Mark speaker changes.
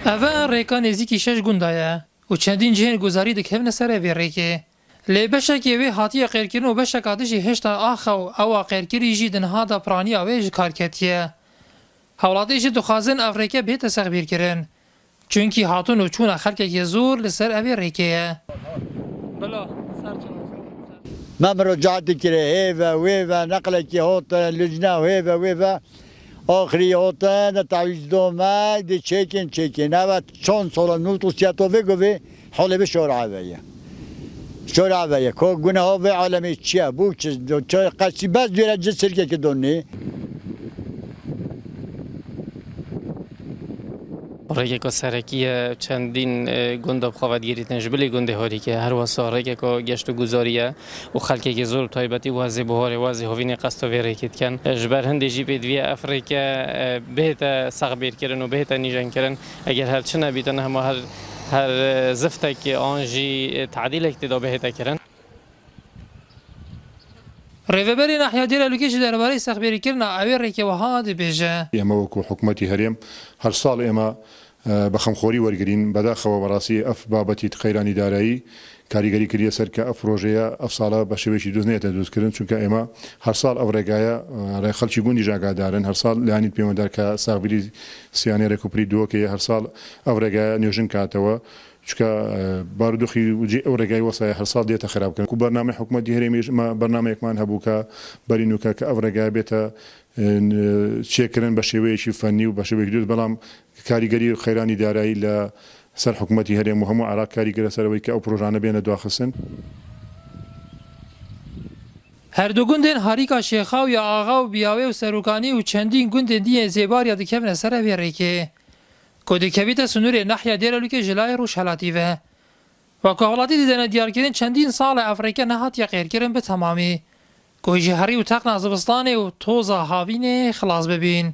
Speaker 1: اوه ریکا نزدیکی 6 گوندایه و چندین جهن گزاری دکهون سر وی ریکه. لی بشکی وی حاطی قیرکرین و بشک آدشی هشتا آخو او قیرکری جی دنها دا پرانی اویج کارکتیه. حولاتیش دخوازن افریقیا بیت سخبیر کرن. چونکی هاتون و چون خلک که زور لسر اوی ریکه. بلا
Speaker 2: ما مراجعت كره هيفا ويفا نقلك هوتا لجنة وهيفا ويفا آخری هوتا تعویض دوما دی چکن اوه چون سالا نوتو سیاتو وگوه حاله به شورعوه که گناه ها به عالمی چیه بو چه قصی بس دوره جسر که دونی
Speaker 3: ڕێگە کە سەرەکیە چەندین گوندە بخواد گیریتن ژبلی گوندی هۆریکە هەروەسا ڕێگەکە گەشت و گوزاریە و خەڵکێکی زۆر تایبەتی وازی بەهۆرێ وازی هۆڤینی قەستە وێڕێکیتکەن ژبەر هەندێکی پێدویە ئەفریقیا بهێتە سەغبیرکردن و بهێتە نیژەنکردن ئەگەر هەرچ نەبیتن هەموو هەر زفتێکی ئانژی تعدیلێک تێدا بهێتەکردن
Speaker 1: ریوبری ناحیه دیره لوکیش درباره سخبیری کردن اوی ریکه و ها دی بیجه.
Speaker 4: ئێمە وەکو حکوومەتی هەرێم هەر ساڵ ئێمە بە خەمخۆری وەرگرین بەداخەوە بەڕاستی ئەف بابەتی قەیرانی دارایی کاریگەری کردیە سەر کە ئەف ڕۆژەیە ئەف ساڵە بە شێوەیەکی دروست دروستکردن چونکە ئێمە هەر ساڵ ئەو ڕێگایە خەڵکی گوندی ژاگادارن هەر ساڵ لایەنیت پێوەندار کە ساغبیری سیانەی ڕێکوپری دووەکەیە هەر ساڵ ئەو ڕێگایە نوێژن کاتەوە چکە بارودۆخی ئەو ڕێگای وەسایە هەر ساڵ دێتە خراپکردن و بەرنامەی حکوومەتی هەرێمیش بەرنامەیەکمان هەبوو کە بەرینوکە کە ئەو ڕێگای بێتە چێکردن بە شێوەیەکی فەنی و بە شێوەیەکی دروست بەڵام کاریگەری خەیرانی دارایی لە سەر حکوومەتی هەرێم و هەموو عراق کاریگەرە سەرەوەی کە ئەو پرۆژانە بێنە دواخستن.
Speaker 1: هەردوو گوندên هاریکا شێخاو یا ئاغا و بیاوێ و سەرۆکانی و چەندین گوندên دیê zêbariya dikevne ser evê rêkê. Ku dikevîte sunûrê nahiya Dêrelûkê ji layê Rûjhelatî ve. Weke welatî didene diyarkirin çendîn sal e Efrîqya nehatiye qêrkirin bi temamî. Ku ji herî û teqna zivistanê û toza havînê xilas bibîn.